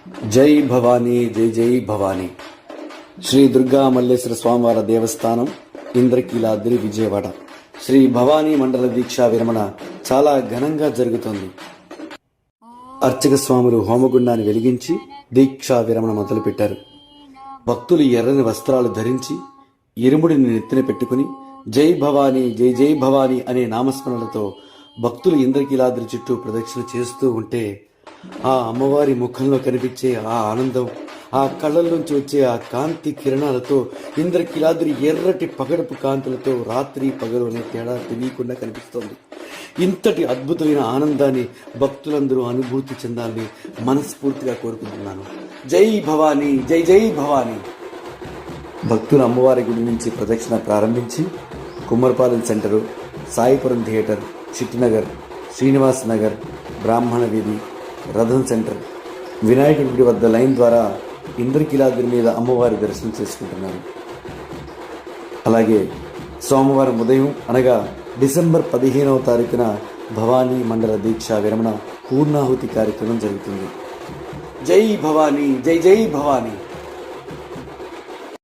జై భవానీ, జై జై భవానీ. శ్రీ దుర్గా మల్లేశ్వర స్వామివారి దేవస్థానం, ఇంద్రకీలాద్రి, విజయవాడ. శ్రీ భవానీ మండల దీక్షా విరమణ చాలా ఘనంగా జరుగుతోంది. అర్చక స్వాములు హోమగుండాన్ని వెలిగించి దీక్షా విరమణ మొదలుపెట్టారు. భక్తులు ఎర్రని వస్త్రాలు ధరించి ఇరుముడిని నెత్తిన పెట్టుకుని జై భవానీ, జై జై భవానీ అనే నామస్మరణలతో భక్తులు ఇంద్రకీలాద్రి చుట్టూ ప్రదక్షిణ చేస్తూ ఉంటే ఆ అమ్మవారి ముఖంలో కనిపించే ఆ ఆనందం, ఆ కళ్ళల్లోంచి వచ్చే ఆ కాంతి కిరణాలతో ఇంద్రకీలాద్రి ఎర్రటి పగడపు కాంతులతో రాత్రి పగలు అనే తేడా తెలియకుండా కనిపిస్తోంది. ఇంతటి అద్భుతమైన ఆనందాన్ని భక్తులందరూ అనుభూతి చెందాలని మనస్ఫూర్తిగా కోరుకుంటున్నాను. జై భవానీ, జై జై భవానీ. భక్తులు అమ్మవారి గుడి నుంచి ప్రదక్షిణ ప్రారంభించి కుమ్మరపాలెం సెంటరు, సాయిపురం థియేటర్, చిట్టినగర్, శ్రీనివాస్ నగర్, బ్రాహ్మణ వీధి, రథం సెంటర్, వినాయకుడి గుడి వద్ద లైన్ ద్వారా ఇంద్రకీలాద్రి మీద అమ్మవారి దర్శనం చేసుకుంటున్నారు. అలాగే సోమవారం ఉదయం అనగా డిసెంబర్ 15వ తారీఖున భవానీ మండల దీక్షా విరమణ పూర్ణాహుతి కార్యక్రమం జరుగుతుంది. జై భవానీ, జై జై భవానీ.